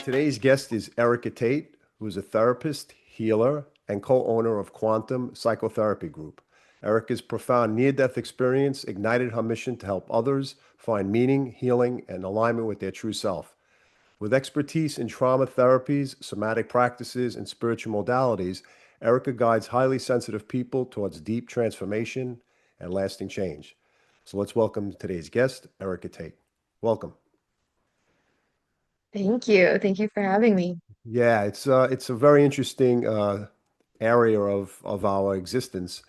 Today's guest is Erica Tait, who is a therapist, healer, and co-owner of Quantum Psychotherapy Group. Erica's profound near-death experience ignited her mission to help others find meaning, healing, and alignment with their true self. With expertise in trauma therapies, somatic practices, and spiritual modalities, Erica guides highly sensitive people towards deep transformation and lasting change. So let's welcome today's guest, Erica Tait. Welcome. Thank you. Thank you for having me. Yeah, it's a very interesting area of our existence.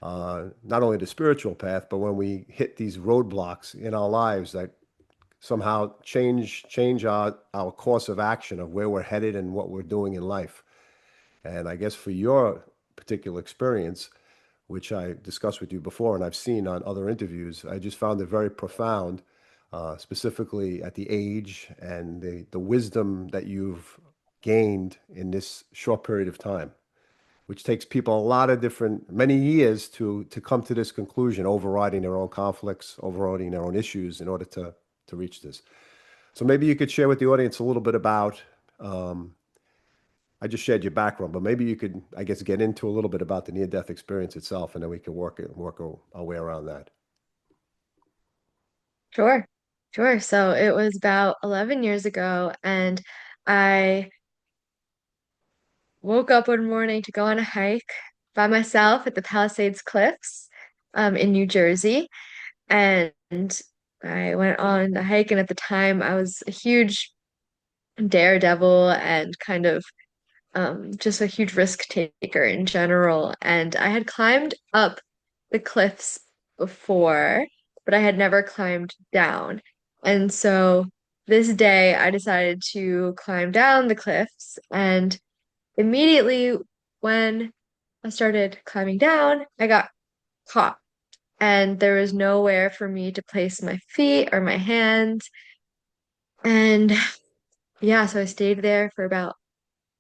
Not only the spiritual path, but when we hit these roadblocks in our lives that somehow change our course of action of where we're headed and what we're doing in life. And I guess for your particular experience, which I discussed with you before and I've seen on other interviews, I just found it very profound, specifically at the age and the wisdom that you've gained in this short period of time, which takes people a lot of many years to come to this conclusion, overriding their own conflicts, overriding their own issues in order to reach this. So maybe you could share with the audience a little bit about, I just shared your background, but maybe you could, I guess, get into a little bit about the near-death experience itself, and then we can work our way around that. Sure. Sure. So it was about 11 years ago, and I woke up one morning to go on a hike by myself at the Palisades Cliffs in New Jersey. And I went on the hike, and at the time, I was a huge daredevil and kind of just a huge risk taker in general. And I had climbed up the cliffs before, but I had never climbed down. And so this day I decided to climb down the cliffs. And immediately when I started climbing down, I got caught. And there was nowhere for me to place my feet or my hands. And yeah, so I stayed there for about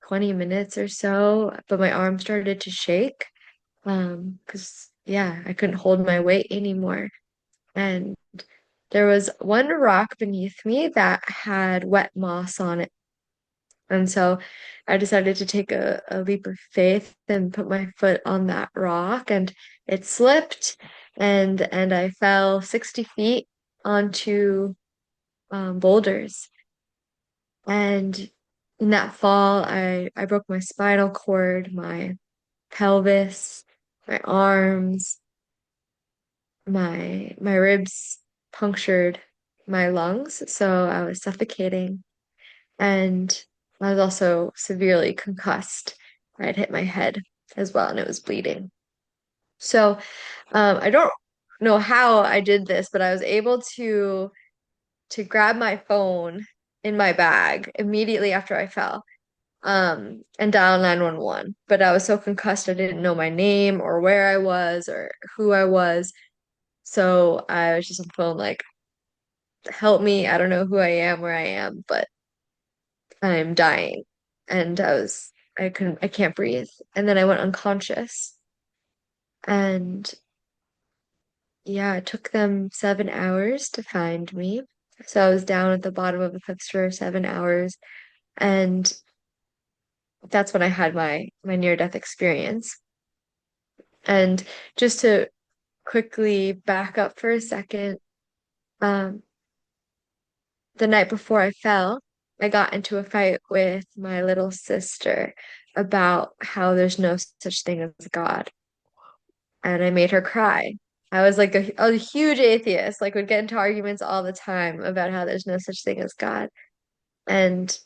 20 minutes or so, but my arm started to shake. Because yeah, I couldn't hold my weight anymore. And there was one rock beneath me that had wet moss on it. And so I decided to take a leap of faith and put my foot on that rock, and it slipped, and I fell 60 feet onto boulders. And in that fall, I broke my spinal cord, my pelvis, my arms, my ribs punctured my lungs, so I was suffocating, and I was also severely concussed. I had hit my head as well, and it was bleeding. So I don't know how I did this, but I was able to grab my phone in my bag immediately after I fell, and dial 911. But I was so concussed, I didn't know my name or where I was or who I was. So I was just on the phone like, help me. I don't know who I am, where I am, but I'm dying. And I can't breathe. And then I went unconscious. And yeah, it took them 7 hours to find me. So I was down at the bottom of the cliffs for 7 hours. And that's when I had my near-death experience. And just to quickly back up for a second, um, the night before I fell, I got into a fight with my little sister about how there's no such thing as God. And I made her cry. I was like a huge atheist, like would get into arguments all the time about how there's no such thing as God. And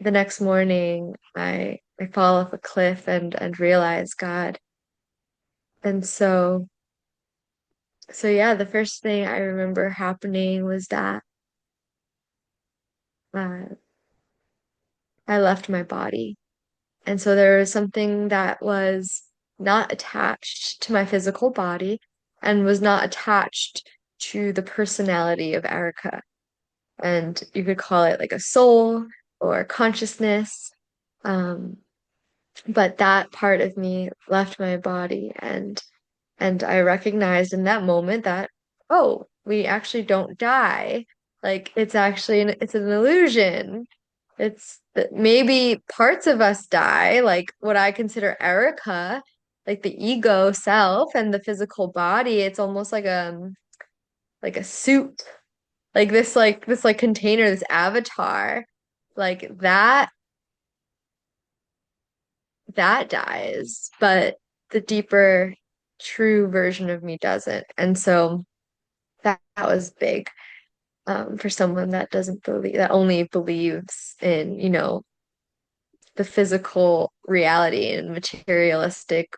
the next morning I fall off a cliff and realize God. And so yeah, the first thing I remember happening was that uh, I left my body. And so there was something that was not attached to my physical body and was not attached to the personality of Erica. And you could call it like a soul or consciousness. Um, but that part of me left my body, and I recognized in that moment that, oh, we actually don't die. Like it's an illusion. It's that maybe parts of us die, like what I consider Erica, like the ego self and the physical body. It's almost like a suit, like this like container, this avatar, like that dies, but the deeper true version of me doesn't. And so that was big for someone that doesn't believe, that only believes in, the physical reality and materialistic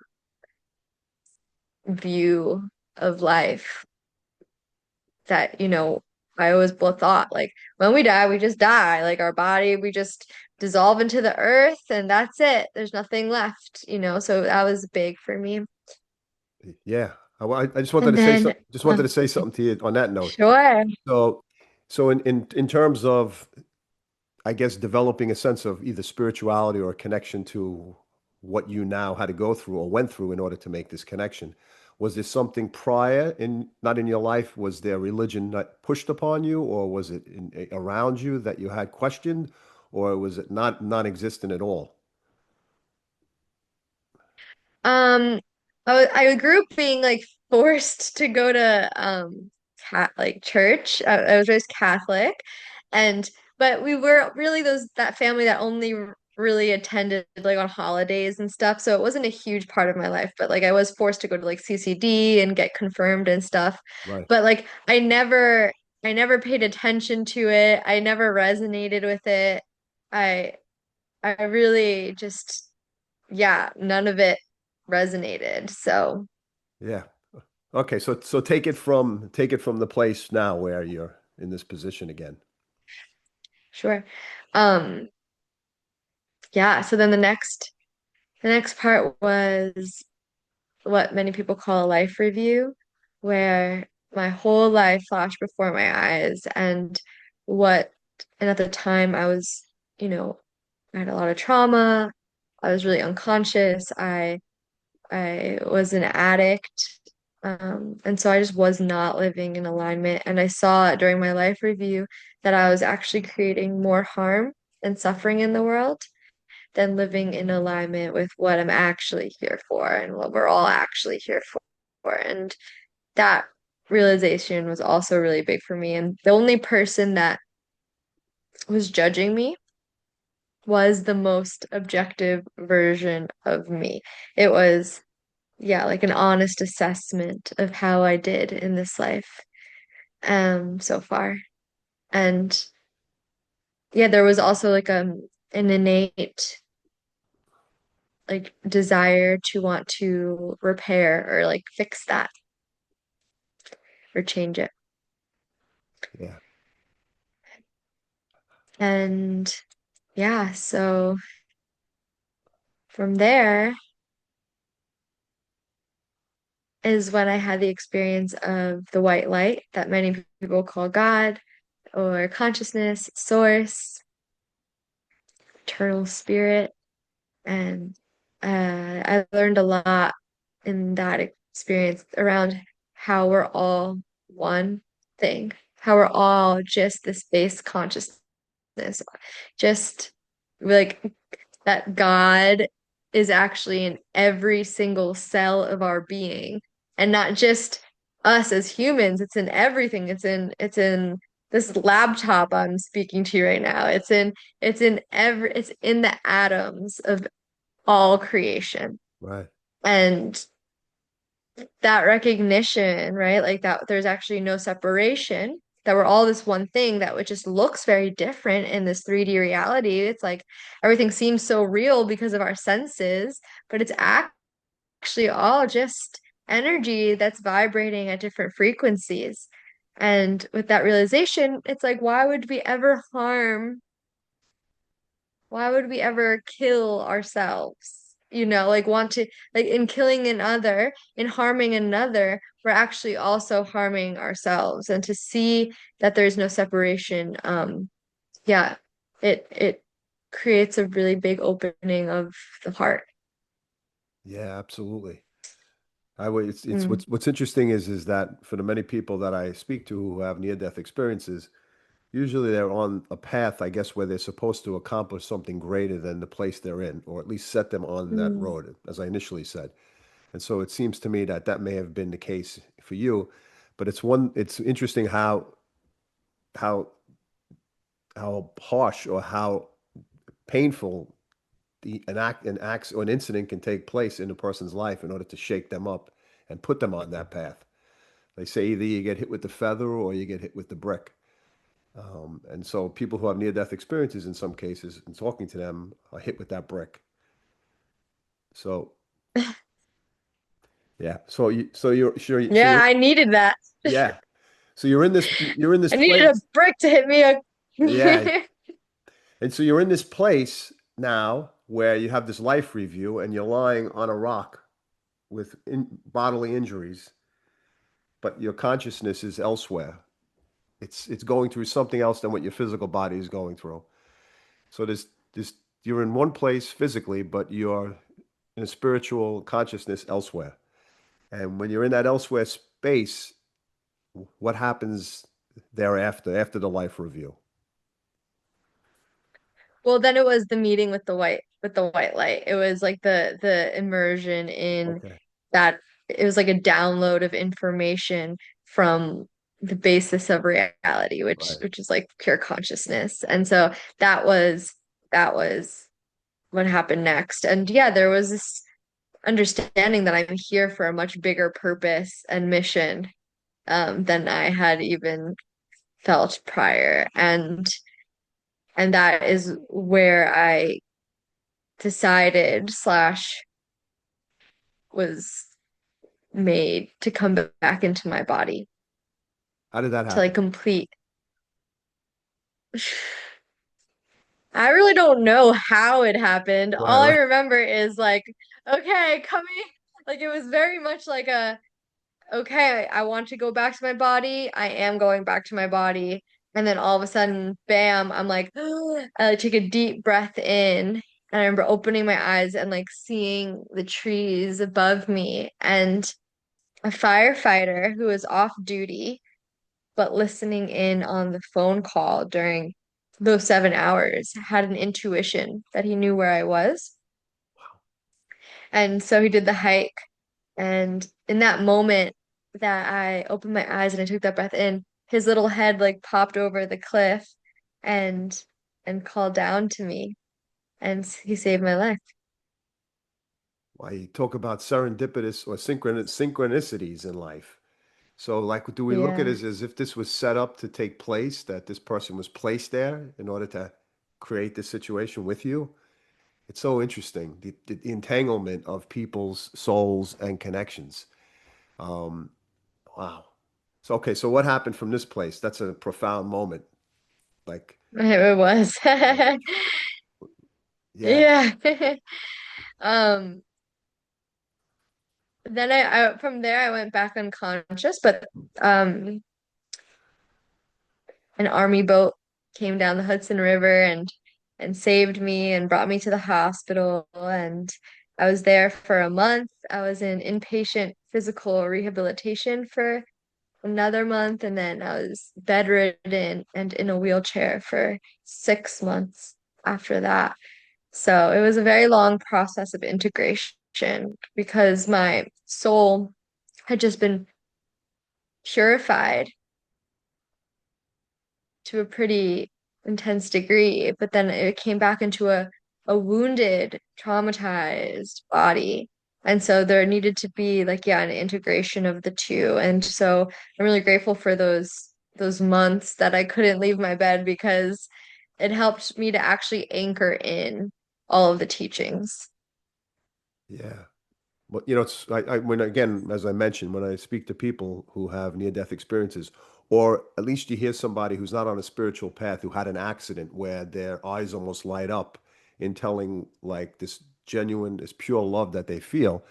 view of life that, I always thought like when we die, we just die. Like our body, we just dissolve into the earth and that's it. There's nothing left. So that was big for me. Yeah. I just wanted And to say then, something, just wanted to say something to you on that note. sure. So, so in terms of, I guess, developing a sense of either spirituality or a connection to what you now had to go through or went through in order to make this connection, was there something prior in, not in your life? Was there religion that pushed upon you, or was it around you that you had questioned, or was it not non-existent at all? Um, I grew up being like forced to go to cat like church. I was raised Catholic, and but we were really those that family that only really attended like on holidays and stuff. So it wasn't a huge part of my life, but like I was forced to go to like CCD and get confirmed and stuff. Right. But like I never paid attention to it. I never resonated with it. I I really just yeah, none of it resonated. So, Yeah. Okay. So take it from the place now where you're in this position again. sure. Um, yeah, so then the next part was what many people call a life review, where my whole life flashed before my eyes what and at the time I was, you know, I had a lot of trauma. I was really unconscious. I was an addict. And so I just was not living in alignment. And I saw during my life review that I was actually creating more harm and suffering in the world than living in alignment with what I'm actually here for and what we're all actually here for. And that realization was also really big for me. And the only person that was judging me was the most objective version of me. It was yeah, like an honest assessment of how I did in this life so far. And yeah, there was also like an innate like desire to want to repair or like fix that or change it. Yeah. And yeah, so from there is when I had the experience of the white light that many people call God or consciousness, source, eternal spirit. And I learned a lot in that experience around how we're all one thing, how we're all just this base consciousness, just like that God is actually in every single cell of our being, and not just us as humans. It's in everything. It's in this laptop I'm speaking to you right now. It's in the atoms of all creation. Right. And that recognition, right? Like that there's actually no separation, that we're all this one thing that it just looks very different in this 3D reality. It's like everything seems so real because of our senses, but it's actually all just energy that's vibrating at different frequencies. And with that realization, it's like, why would we ever kill ourselves? Like want to, like in killing another, in harming another, we're actually also harming ourselves. And to see that there's no separation, yeah, it creates a really big opening of the heart. Yeah, absolutely. I would, it's Mm. what's interesting is that for the many people that I speak to who have near-death experiences, Usually they're on a path, I guess, where they're supposed to accomplish something greater than the place they're in, or at least set them on that Mm. road, as I initially said. And so it seems to me that that may have been the case for you, but it's interesting how how harsh or how painful an act or an incident can take place in a person's life in order to shake them up and put them on that path. They say either you get hit with the feather or you get hit with the brick. And so people who have near-death experiences in some cases, and talking to them, are hit with that brick. So yeah, so you're sure so Yeah, I needed that. yeah, so you're in this I needed a place. brick to hit me. Yeah, and so you're in this place now where you have this life review and you're lying on a rock with bodily injuries, but your consciousness is elsewhere. It's going through something else than what your physical body is going through. So there's you're in one place physically, but you're in a spiritual consciousness elsewhere. And when you're in that elsewhere space, what happens thereafter, after the life review? Well, then it was the meeting with the white light. It was like the immersion in Okay. that. It was like a download of information from the basis of reality, Right. which is like pure consciousness. And so that was what happened next. And yeah, there was this understanding that I'm here for a much bigger purpose and mission than I had even felt prior. And that is where I decided slash was made to come back into my body How did that to like happen? complete. I really don't know how it happened. Right, All I right. remember is like, okay, coming, like it was very much like a, okay, I want to go back to my body. I am going back to my body. And then all of a sudden, bam, I'm like, I like, take a deep breath in. And I remember opening my eyes and like seeing the trees above me and a firefighter who was off duty, but listening in on the phone call during those 7 hours had an intuition that he knew where I was. And so he did the hike. And in that moment that I opened my eyes and I took that breath in, his little head like popped over the cliff and called down to me and he saved my life. Why you talk about serendipitous or synchronicities in life. So, like, do we look at it Yeah. as if this was set up to take place, that this person was placed there in order to create this situation with you? It's so interesting, the entanglement of people's souls and connections. Um, wow. So, okay, so what happened from this place? That's a profound moment. Like, It was. like, yeah. Yeah. Um, then I from there I went back unconscious, but um an army boat came down the Hudson River and saved me and brought me to the hospital and I was there for a month. I was in inpatient physical rehabilitation for another month and then I was bedridden and in a wheelchair for 6 months after that. So it was a very long process of integration because my soul had just been purified to a pretty intense degree, but then it came back into a wounded, traumatized body. And so there needed to be like, yeah, an integration of the two. And so I'm really grateful for those months that I couldn't leave my bed because it helped me to actually anchor in all of the teachings. Yeah. But you know, when again, as I mentioned, when I speak to people who have near-death experiences, or at least you hear somebody who's not on a spiritual path who had an accident where their eyes almost light up in telling like this genuine, this pure love that they feel.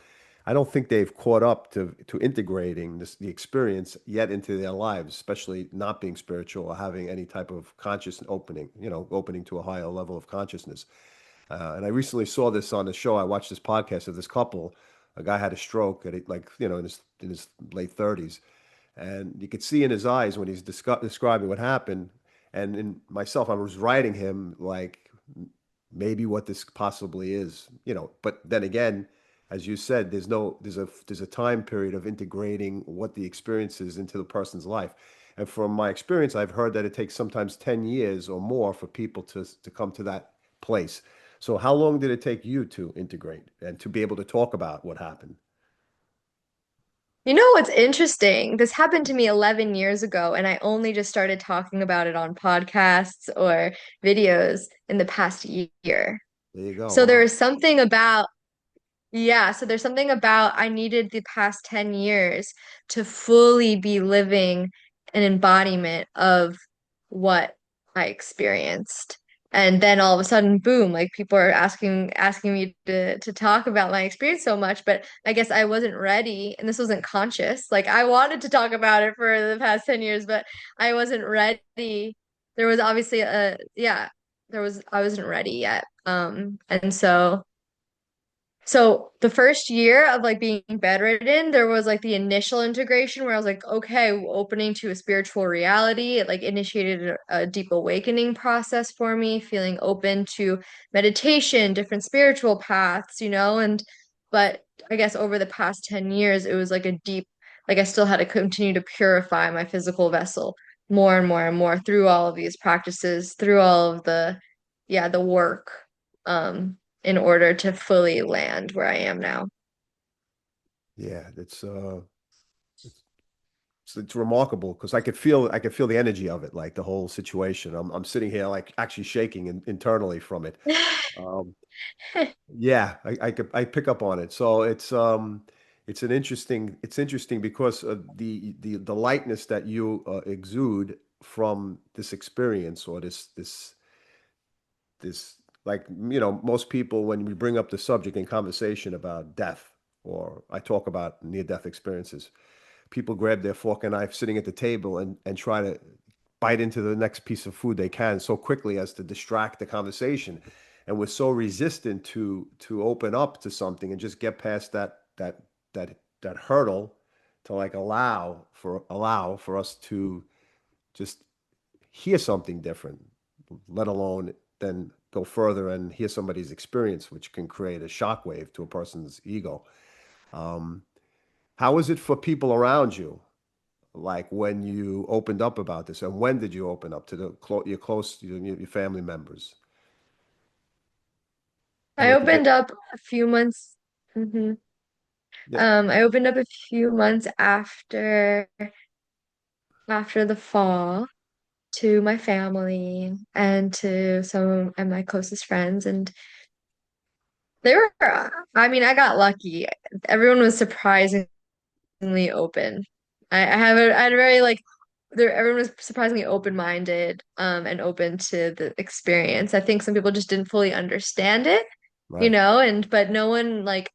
I don't think they've caught up to integrating the experience yet into their lives, especially not being spiritual or having any type of conscious opening, opening to a higher level of consciousness. And I recently saw this on the show. I watched this podcast of this couple. A guy had a stroke at like in his late 30s, and you could see in his eyes when he's describing what happened. And in myself, I was writing him like maybe what this possibly is, but then again, as you said, there's a time period of integrating what the experience is into the person's life. And from my experience, I've heard that it takes sometimes 10 years or more for people to come to that place. So how long did it take you to integrate and to be able to talk about what happened? You know what's interesting? This happened to me 11 years ago, and I only just started talking about it on podcasts or videos in the past year. There you go. So there Wow. is something about yeah, so there's something about I needed the past 10 years to fully be living an embodiment of what I experienced. And then all of a sudden, boom, like people are asking me to talk about my experience so much, but I guess I wasn't ready and this wasn't conscious. Like I wanted to talk about it for the past 10 years, but I wasn't ready. There was obviously I wasn't ready yet. And so the first year of like being bedridden, there was like the initial integration where I was like, okay, opening to a spiritual reality. It like initiated a deep awakening process for me, feeling open to meditation, different spiritual paths, but I guess over the past 10 years, it was like a deep, like I still had to continue to purify my physical vessel more and more and more through all of these practices, through all of the work. In order to fully land where I am now. Yeah, it's remarkable because I could feel the energy of it, like the whole situation. I'm sitting here like actually shaking internally from it. Um, yeah, I pick up on it. So it's interesting because of the lightness that you exude from this experience or this like most people when we bring up the subject in conversation about death or I talk about near-death experiences, people grab their fork and knife sitting at the table and try to bite into the next piece of food they can so quickly as to distract the conversation. And we're so resistant to open up to something and just get past that hurdle to like allow for us to just hear something different, let alone then go further and hear somebody's experience, which can create a shockwave to a person's ego. Um, how is it for people around you? Like when you opened up about this, and when did you open up to your close, your family members? And I what did they? opened up a few months. Mhm. Yeah, I opened up a few months after the fall to my family and to some of my closest friends, and they were. I mean, I got lucky. Everyone was surprisingly open. I had a very like everyone was surprisingly open-minded and open to the experience. I think some people just didn't fully understand it, right. and but no one like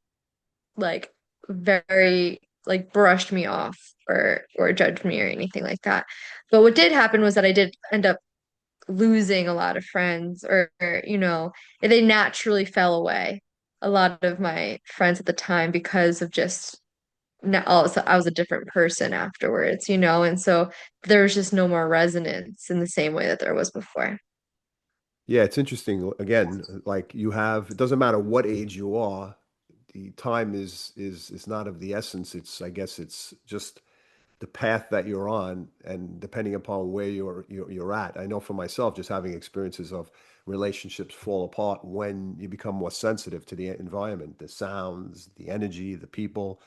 very like brushed me off or judged me or anything like that. But what did happen was that I did end up losing a lot of friends or they naturally fell away. A lot of my friends at the time because of just now also I was a different person afterwards, and so there was just no more resonance in the same way that there was before. Yeah, it's interesting. Again, like it doesn't matter what age you are, the time is not of the essence. I guess it's just the path that you're on, and depending upon where you're at. I know for myself, just having experiences of relationships fall apart when you become more sensitive to the environment, the sounds, the energy, the people.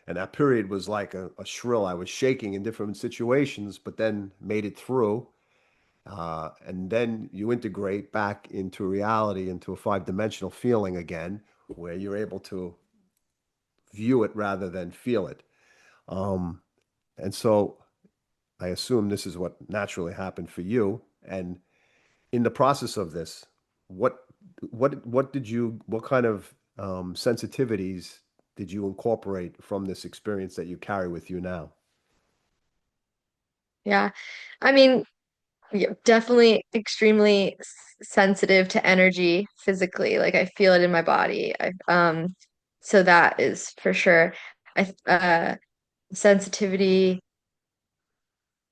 And that period was like a shrill. I was shaking in different situations, but then made it through. And then you integrate back into reality, into a five-dimensional feeling again, where you're able to view it rather than feel it. Um, and so I assume this is what naturally happened for you. And in the process of this, what what kind of sensitivities did you incorporate from this experience that you carry with you now? Yeah. I mean, yeah, definitely extremely sensitive to energy physically. Like I feel it in my body. So that is for sure. I sensitivity,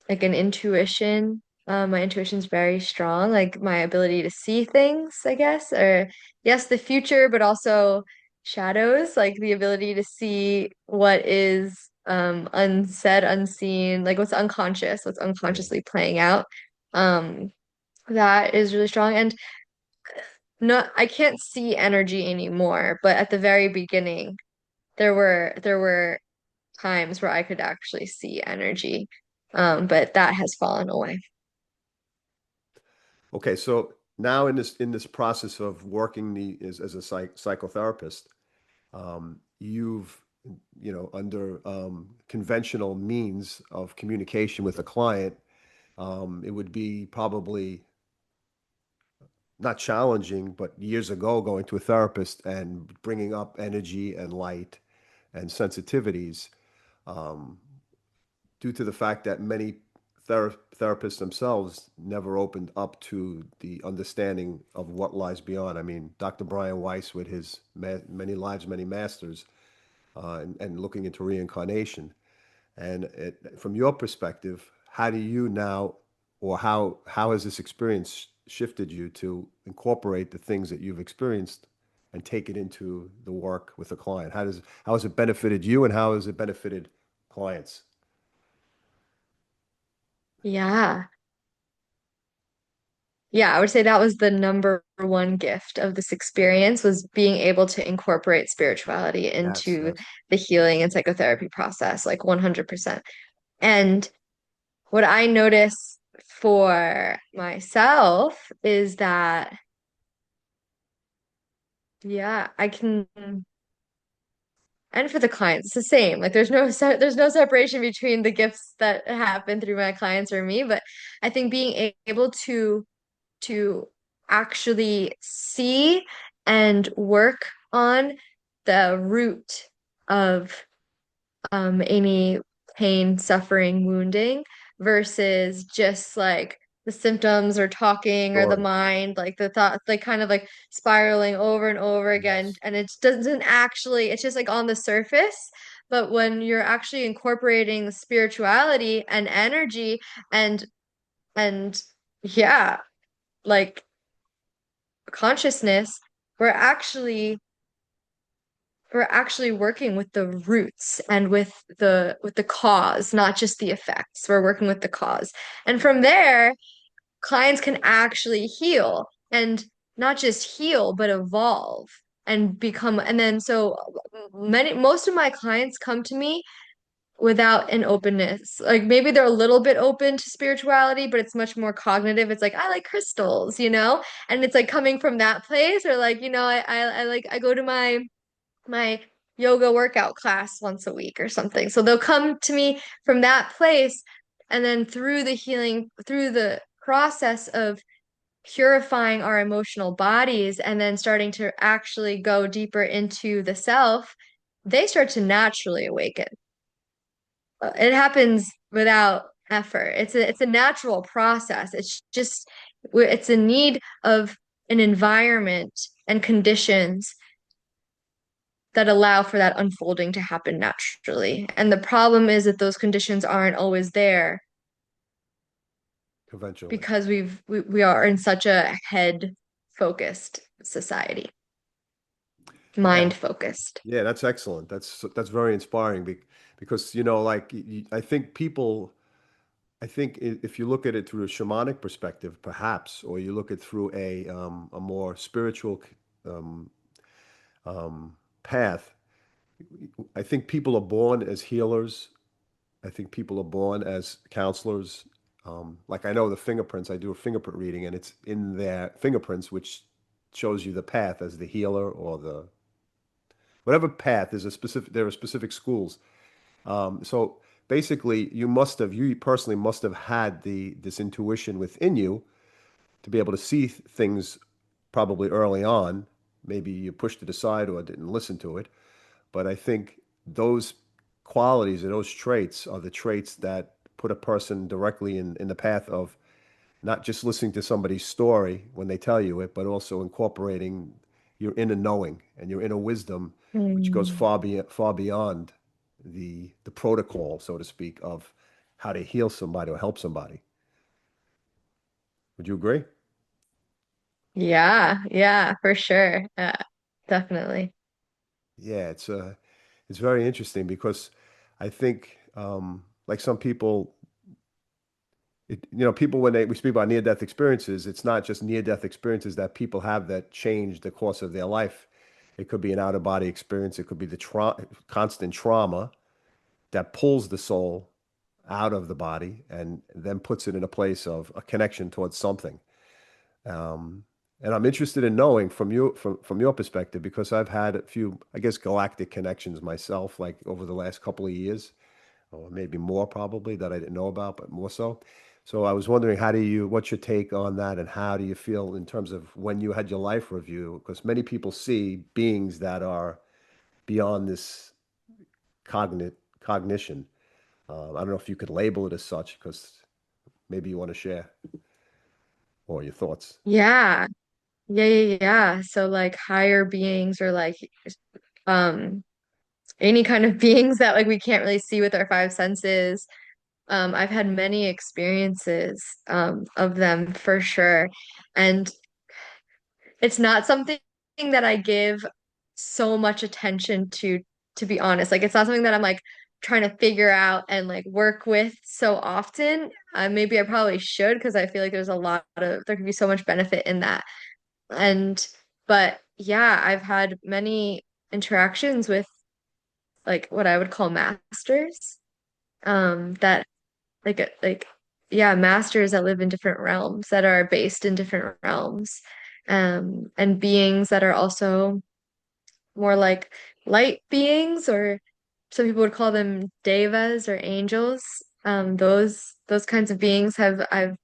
like an intuition. My intuition's very strong, like my ability to see things, I guess, or yes, the future, but also shadows, like the ability to see what is unsaid, unseen, like what's Yeah. unconsciously playing out. Um, that is really strong. And no, I can't see energy anymore, but at the very beginning, there were times where I could actually see energy. But that has fallen away. Okay, so now in this process of working as a psychotherapist, you've under conventional means of communication with a client, it would be probably not challenging, but years ago going to a therapist and bringing up energy and light and sensitivities, um, due to the fact that many therapists themselves never opened up to the understanding of what lies beyond. I mean, Dr. Brian Weiss with his many lives, many masters, and looking into reincarnation. And from your perspective, how do you now, or how has this experience shifted you to incorporate the things that you've experienced and take it into the work with the client? How has it benefited you, and how has it benefited clients? Yeah. Yeah, I would say that was the number one gift of this experience was being able to incorporate spirituality Yes, into yes. the healing and psychotherapy process, like 100%. And what I notice for myself is that, yeah, I can, and for the clients, it's the same. Like there's no separation between the gifts that happen through my clients or me, but I think being able to actually see and work on the root of any pain, suffering, wounding versus just like the symptoms or talking or the Sure. mind, like the thoughts, like kind of like spiraling over and over again. Yes. And it doesn't actually, it's just like on the surface. But when you're actually incorporating spirituality and energy and and yeah, like consciousness, we're actually we're actually working with the roots and with the cause, not just the effects. We're working with the cause. And from there, clients can actually heal and not just heal, but evolve and become and then so most of my clients come to me without an openness. Like maybe they're a little bit open to spirituality, but it's much more cognitive. It's like, I like crystals, you know? And it's like coming from that place, or like, I like I go to my yoga workout class once a week or something. So they'll come to me from that place, and then through the healing, through the process of purifying our emotional bodies and then starting to actually go deeper into the self, they start to naturally awaken. It happens without effort. It's a natural process. It's just it's a need of an environment and conditions that allow for that unfolding to happen naturally. And the problem is that those conditions aren't always there Eventually. because we are in such a head focused society, Yeah. mind focused. Yeah, that's excellent. That's very inspiring because like I think if you look at it through a shamanic perspective, perhaps, or you look at through a more spiritual um, path, I think people are born as healers. I think people are born as counselors. Like I know the fingerprints, I do a fingerprint reading, and it's in their fingerprints, which shows you the path as the healer or the whatever path. There are specific schools. So basically, you personally must have had this intuition within you to be able to see things probably early on. Maybe you pushed it aside or didn't listen to it. But I think those qualities or those traits are the traits that put a person directly in the path of not just listening to somebody's story when they tell you it, but also incorporating your inner knowing and your inner wisdom, which goes Mm. far beyond the protocol, so to speak, of how to heal somebody or help somebody. Would you agree? Yeah, yeah, for sure. Definitely. Yeah, it's very interesting because I think like some people people when we speak about near-death experiences, it's not just near-death experiences that people have that change the course of their life. It could be an out-of-body experience. It could be the constant trauma that pulls the soul out of the body and then puts it in a place of a connection towards something. Um, and I'm interested in knowing from your perspective because I've had a few, I guess, galactic connections myself, like over the last couple of years, or maybe more probably that I didn't know about, but more so. So I was wondering, what's your take on that, and how do you feel in terms of when you had your life review? Because many people see beings that are beyond this cognition. I don't know if you could label it as such, because maybe you want to share or your thoughts. Yeah. Yeah, yeah, yeah. So like higher beings or like um any kind of beings that like we can't really see with our five senses. I've had many experiences of them for sure. And it's not something that I give so much attention to be honest. Like it's not something that I'm like trying to figure out and like work with so often. Maybe I probably should because I feel like there could be so much benefit in that. And but yeah, I've had many interactions with like what I would call masters. That like yeah, masters that live in different realms that are based in different realms. And beings that are also more like light beings, or some people would call them devas or angels. Those kinds of beings have I've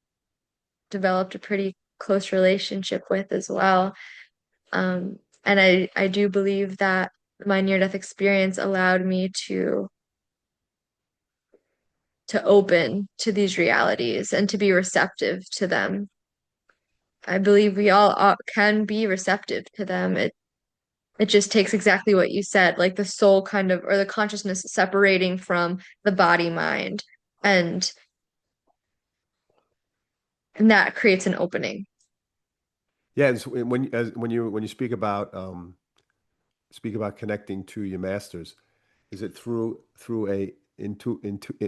developed a pretty close relationship with as well. And I do believe that my near-death experience allowed me to open to these realities and to be receptive to them. I believe we all can be receptive to them. It just takes exactly what you said, like the soul kind of or the consciousness separating from the body mind, and and that creates an opening. Yeah, when you speak about connecting to your masters, is it through a into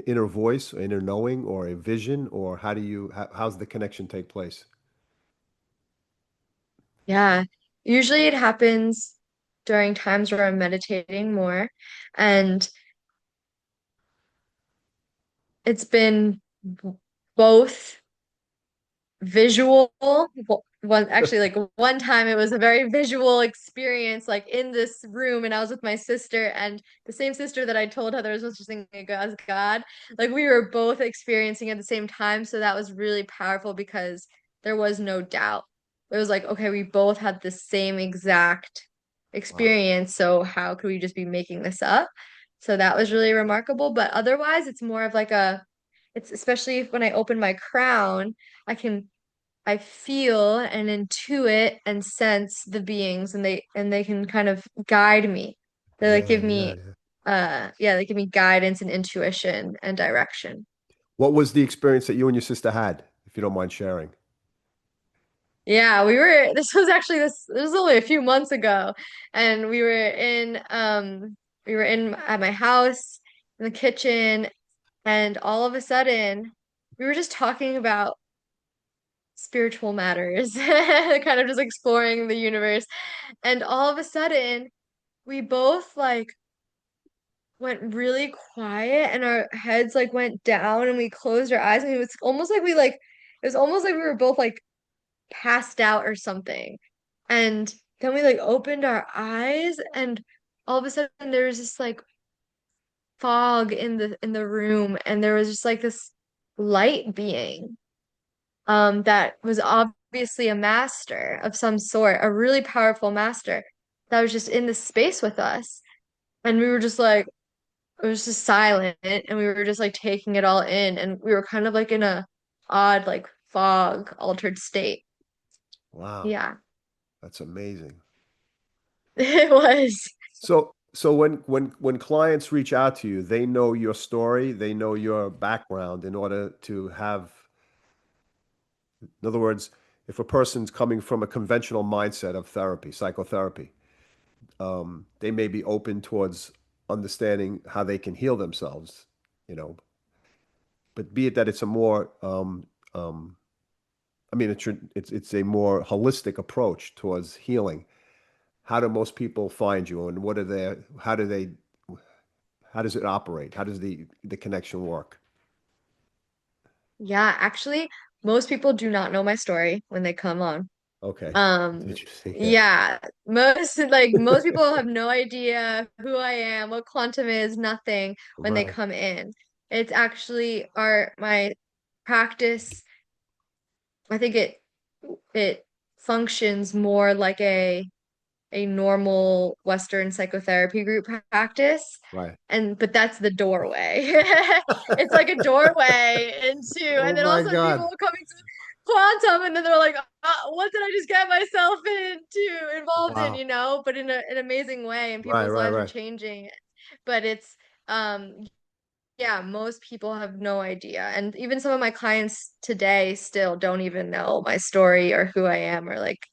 inner voice, or inner knowing, or a vision, or how's the connection take place? Yeah. Usually it happens during times where I'm meditating more, and it's been both visual. One actually, like one time, it was a very visual experience, like in this room, and I was with my sister and the same sister that I told Heather was supposed to sing as God. Like we were both experiencing at the same time, so that was really powerful because there was no doubt. It was like, okay, we both had the same exact Wow. experience, so how could we just be making this up? So that was really remarkable. But otherwise, it's more of like it's especially when I open my crown. I feel and intuit and sense the beings, and they can kind of guide me. They like Yeah, give yeah, me yeah. yeah, they give me guidance and intuition and direction. What was the experience that you and your sister had, if you don't mind sharing? Yeah, we were this was only a few months ago, and we were in at my house in the kitchen, and all of a sudden we were just talking about spiritual matters, kind of just exploring the universe. And all of a sudden, we both like went really quiet and our heads like went down and we closed our eyes and it was almost like we were both like passed out or something. And then we like opened our eyes and all of a sudden there was this like fog in the room, and there was just like this light being that was obviously a master of some sort, a really powerful master that was just in the space with us. And we were just like, it was just silent, and we were just like taking it all in, and we were kind of like in a odd, like fog altered state. Wow, Yeah, that's amazing. it was. So when clients reach out to you, they know your story, they know your background in order to have In other words, if a person's coming from a conventional mindset of therapy, psychotherapy, they may be open towards understanding how they can heal themselves, you know, but be it that it's a more, I mean, it's a more holistic approach towards healing. How do most people find you, and what are their, how does it operate? How does the connection work? Yeah, actually, most people do not know my story when they come on. Okay. It's Um, interesting. Yeah. yeah, most people have no idea who I am, what quantum is, nothing when they Right. come in. It's actually my practice. I think it functions more like a normal Western psychotherapy group practice. Right. But that's the doorway. It's like a doorway into, Oh and then all my of a sudden people God. are coming to quantum, and then they're like, what did I just get myself involved in, Wow. but in an amazing way, and Right, people's right, lives are right. changing. But um, yeah, most people have no idea. And even some of my clients today still don't even know my story or who I am or like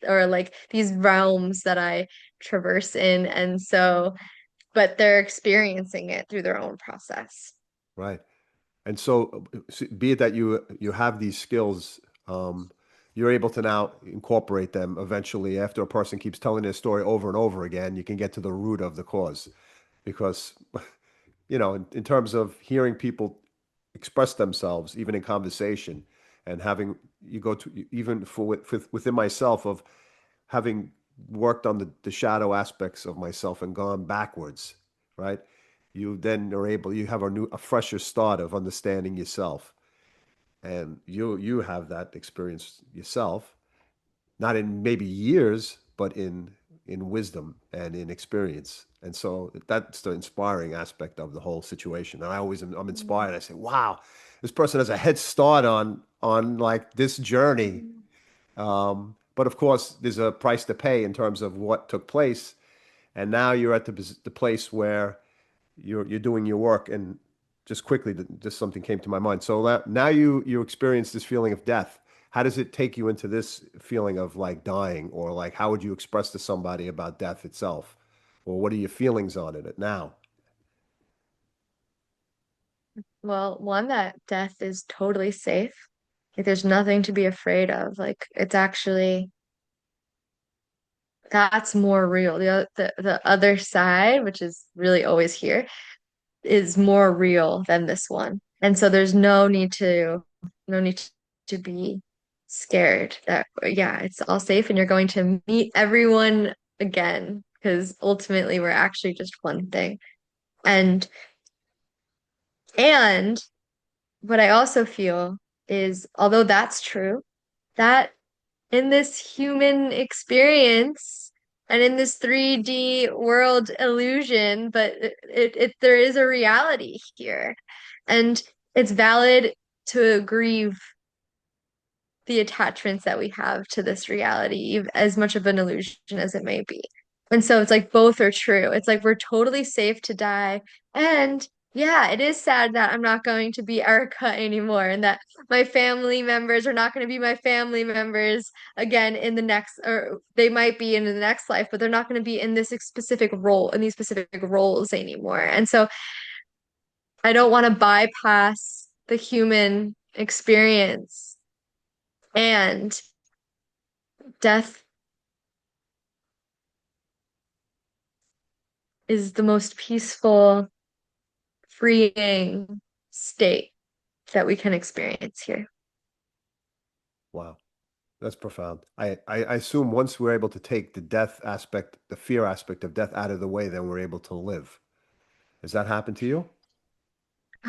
or like these realms that I traverse in. And so, but they're experiencing it through their own process. Right. And so, be it that you have these skills, you're able to now incorporate them eventually. After a person keeps telling their story over and over again, you can get to the root of the cause. Because, in terms of hearing people express themselves, even in conversation, and having you go to even within myself of having worked on the shadow aspects of myself and gone backwards, right? You then are able, you have a fresher start of understanding yourself. And you have that experience yourself, not in maybe years, but in wisdom and in experience. And so that's the inspiring aspect of the whole situation. And I'm inspired. I say, wow, this person has a head start on like this journey. But of course, there's a price to pay in terms of what took place. And now you're at the place where you're doing your work. And just quickly, just something came to my mind. So that now you experience this feeling of death. How does it take you into this feeling of like dying, or like how would you express to somebody about death itself, or what are your feelings on it now? Well, one, that death is totally safe. Like there's nothing to be afraid of. Like it's actually that's more real. The other side, which is really always here, is more real than this one. And so there's no need to be scared that yeah, it's all safe and you're going to meet everyone again because ultimately we're actually just one thing. And and what I also feel is although that's true, that in this human experience and in this 3D world illusion, but there is a reality here. And it's valid to grieve the attachments that we have to this reality, as much of an illusion as it may be. And so it's like both are true. It's like we're totally safe to die. And yeah, it is sad that I'm not going to be Erica anymore and that my family members are not going to be my family members again in the next, or they might be in the next life, but they're not going to be in this specific role, in these specific roles anymore. And so I don't want to bypass the human experience and death is the most peaceful, freeing state that we can experience here. Wow, that's profound. I assume once we're able to take the death aspect, the fear aspect of death out of the way, then we're able to live. Has that happened to you?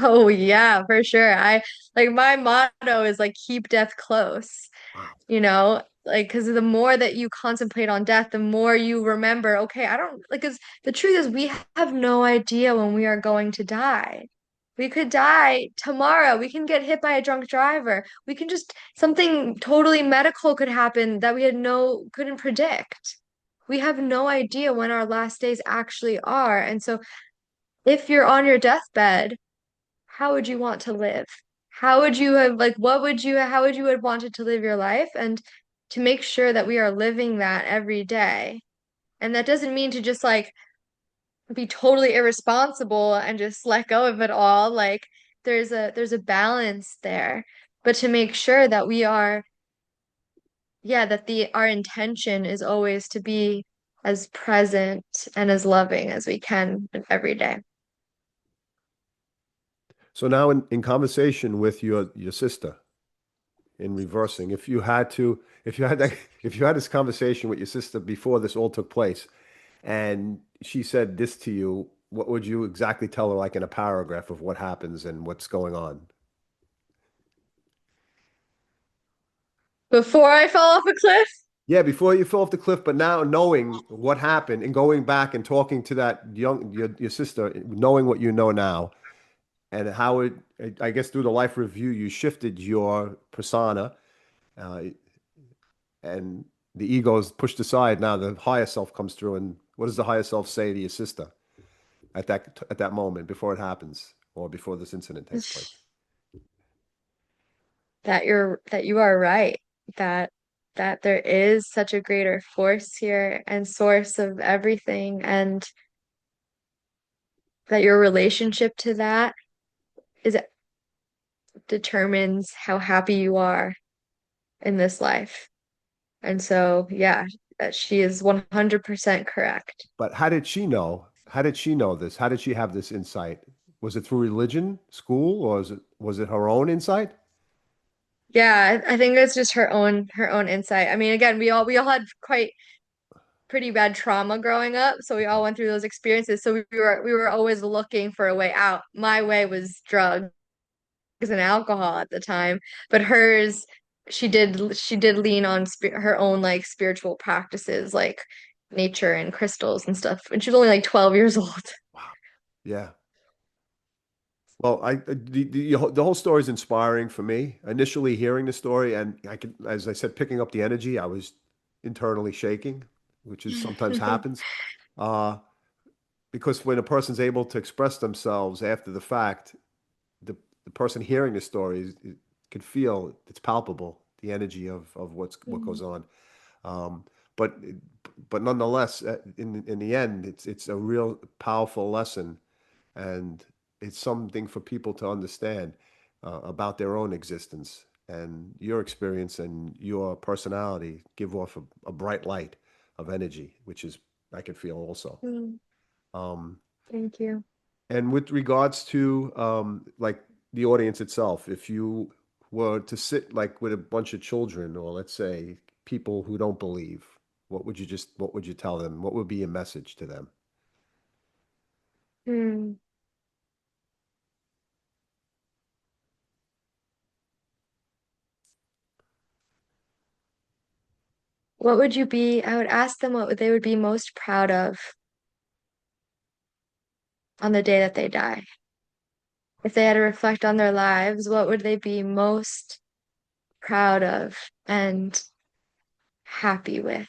Oh yeah, for sure. I like my motto is like keep death close, Wow. like because the more that you contemplate on death, the more you remember, okay, I don't like because the truth is we have no idea when we are going to die. We could die tomorrow. We can get hit by a drunk driver. We can just something totally medical could happen that we couldn't predict. We have no idea when our last days actually are. And so if you're on your deathbed, how would you want to live? how would you have like what would you how would you have wanted to live your life and to make sure that we are living that every day. And that doesn't mean to just like be totally irresponsible and just let go of it all. Like there's a balance there, but to make sure that we are, yeah, that the our intention is always to be as present and as loving as we can every day. So now in conversation with your sister, in reversing, if you had to, if you had that, if you had this conversation with your sister before this all took place, and she said this to you, what would you exactly tell her, like in a paragraph of what happens and what's going on? Before I fell off a cliff, Yeah, before you fell off the cliff, but now knowing what happened and going back and talking to that your sister, knowing what you know now, and how it, I guess through the life review, you shifted your persona, uh, and the ego is pushed aside. Now the higher self comes through, and what does the higher self say to your sister at that moment before it happens or before this incident takes place? that you are right, that that there is such a greater force here and source of everything, and that your relationship to that is determines how happy you are in this life. And so, yeah, that she is 100% correct. But how did she know? How did she know this? How did she have this insight? Was it through religion, school, or was it her own insight? Yeah, I think it's just her own insight. I mean, again, we all had quite pretty bad trauma growing up, so we all went through those experiences. So we were always looking for a way out. My way was drugs and alcohol at the time, but hers, she did lean on her own like spiritual practices, like nature and crystals and stuff. And she was only like 12 years old. Wow. Yeah. Well, the whole story is inspiring for me. Initially hearing the story, and I can, as I said, picking up the energy, I was internally shaking, which is sometimes happens. Uh, because when a person's able to express themselves after the fact, the the person hearing the story could feel it's palpable, the energy of what goes Mm. on. Um, but but nonetheless, in the end, it's a real powerful lesson, and it's something for people to understand about their own existence, and your experience and your personality give off a bright light of energy, which is I can feel also. Mm, Um, thank you. and with regards to like the audience itself, if you were to sit like with a bunch of children, or let's say people who don't believe, what would you tell them? What would be a message to them? Hmm. What would you be? I would ask them what they would be most proud of on the day that they die. If they had to reflect on their lives, what would they be most proud of and happy with?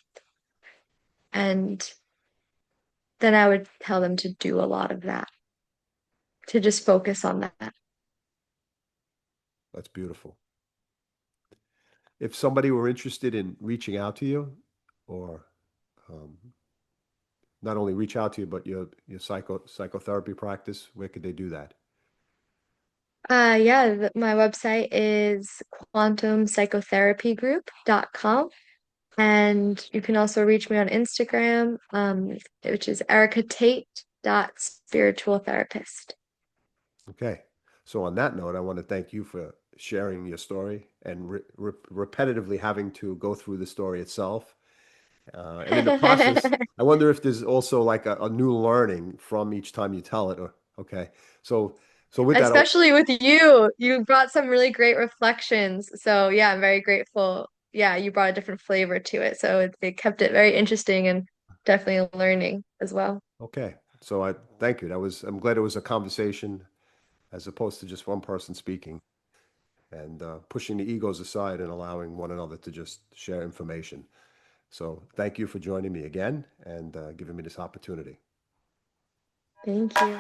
And then I would tell them to do a lot of that, to just focus on that. That's beautiful. If somebody were interested in reaching out to you, or um, not only reach out to you, but your psychotherapy practice, where could they do that? Yeah, my website is quantumpsychotherapygroup.com. And you can also reach me on Instagram, which is Erica Tait spiritual therapist. Okay. So on that note, I want to thank you for sharing your story and repetitively having to go through the story itself. And in the process, I wonder if there's also like a new learning from each time you tell it. Or okay. So with that, Especially with you, you brought some really great reflections. So yeah, I'm very grateful. Yeah, you brought a different flavor to it. So it kept it very interesting and definitely learning as well. okay. So I thank you. I'm glad it was a conversation as opposed to just one person speaking, and pushing the egos aside and allowing one another to just share information. So thank you for joining me again and giving me this opportunity. Thank you.